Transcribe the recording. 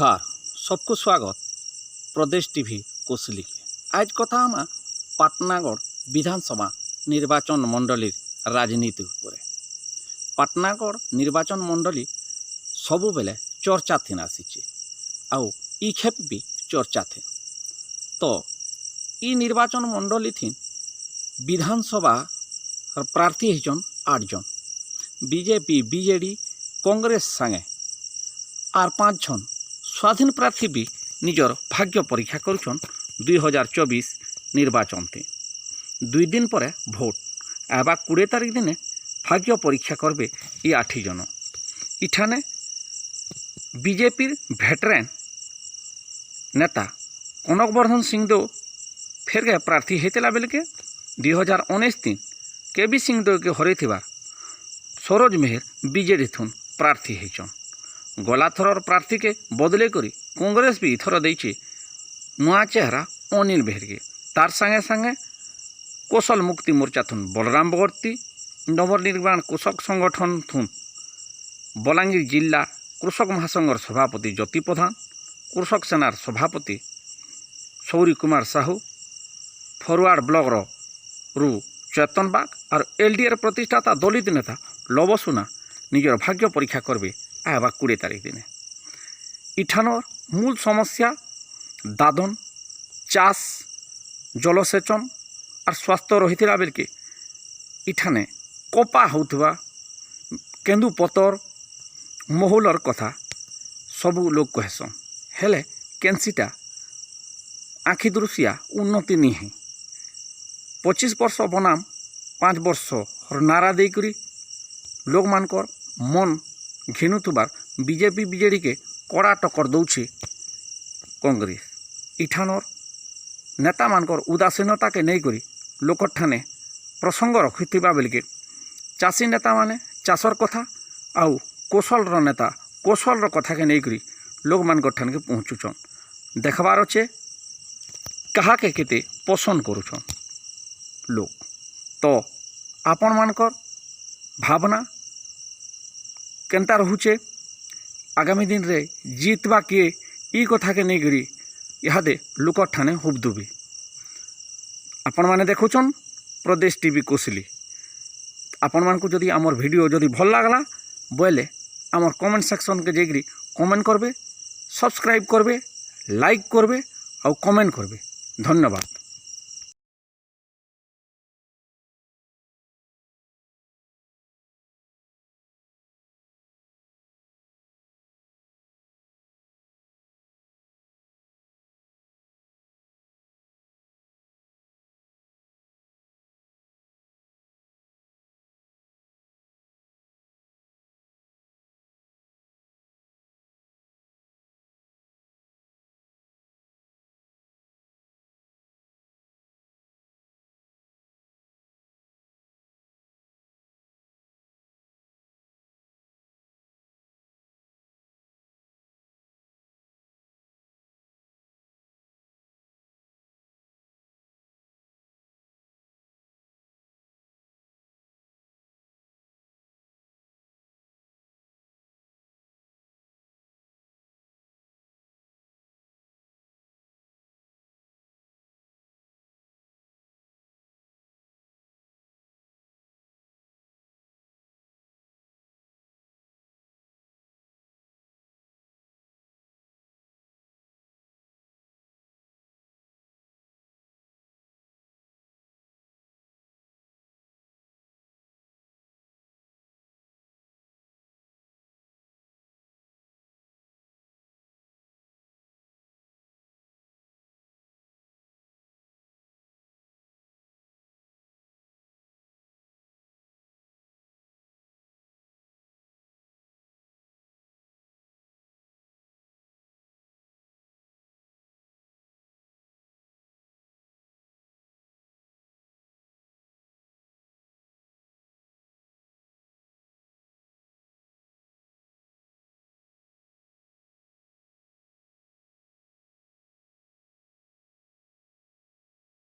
भार सबको स्वागत प्रदेश टीवी कोसली के। आज कथा आमा पाटनागढ़ विधानसभा निर्वाचन मंडली राजनीति उपरे। पाटनागढ़ निर्वाचन मंडली सबु बेले चर्चा थी आसी आउ ई खेप भी चर्चा थे। तो ई निर्वाचन मंडली थी विधानसभा प्रार्थी होचन 8 जन, बीजेपी बीजेडी कांग्रेस संगे आर 5 जन स्वाधीन प्रार्थी भी निजर भाग्य परीक्षा करुछन। 2024 निर्वाचन थी 2 दिन पर भोट एबा 20 तारीख दिन भाग्य परीक्षा करबे ये 8 जन। इठाने बीजेपी भेटरेन नेता कनकवर्धन सिंहदेव फेर के प्रार्थी होता बेल के 2019 दिन केबी सिंहदेव के हरई सरोज मेहर बीजेडी थुन प्रार्थी होचन। गला थरर प्रार्थी के बदले करी कांग्रेस भी इथर देछि नुआ चेहरा अनिल बेहर के। तार संगे संगे कौशल मुक्ति मोर्चा थुन बलराम बगर्ती, नवनिर्माण कृषक संगठन थुन बलांगीर जिला कृषक महासंघर सभापति ज्योति प्रधान, कृषक सेनार सभापति सौरी कुमार साहू, फरवार्ड ब्लॉक रु चेतन बाग और एलडीआर प्रतिष्ठाता दलित नेता लवसुना निजर भाग्य परीक्षा करबे आवा 20 तारीख दिन। इठानर मूल समस्या दादन चाष जलसेचन और स्वास्थ्य रही बेल के इठाने कपा होउथबा केंदु पतर महुलर कथा सबू लोग कहसन हेले केनसीटा आखि दृशिया उन्नति नहीं है। 25 वर्ष बनाम 5 वर्ष नारा देकरी लोक मानकर मन घिनुथबार बीजेपी बीजेडी के कड़ा टक्कर दौछि कांग्रेस। इठानर नेता मानकर उदासीनता के नहीं करी लोक ठाने प्रसंग रखिथिबा बेल के चाषी नेता माने चाषर कथा आउ कौशल नेता कौशल कथा के नहीं करी लोक मानकर ठान के पहुँचुछन। देखबार अच्छे कहा के केते पसंद करुछन लोग। तो आपण मानकर भावना केनता रहुचे आगामी दिन रे जीतवा किए ई कथा के नहीं करी इहादे लोक ठाने हुबदुबी। आपण माने देखुछन प्रदेश टीवी कोसली। आपण मान को जदि आमर वीडियो जदि भल लागला बोले आमर कमेंट सेक्शन के जेगरी कमेंट करबे, सब्सक्राइब करबे, लाइक करबे और कमेंट करबे। धन्यवाद।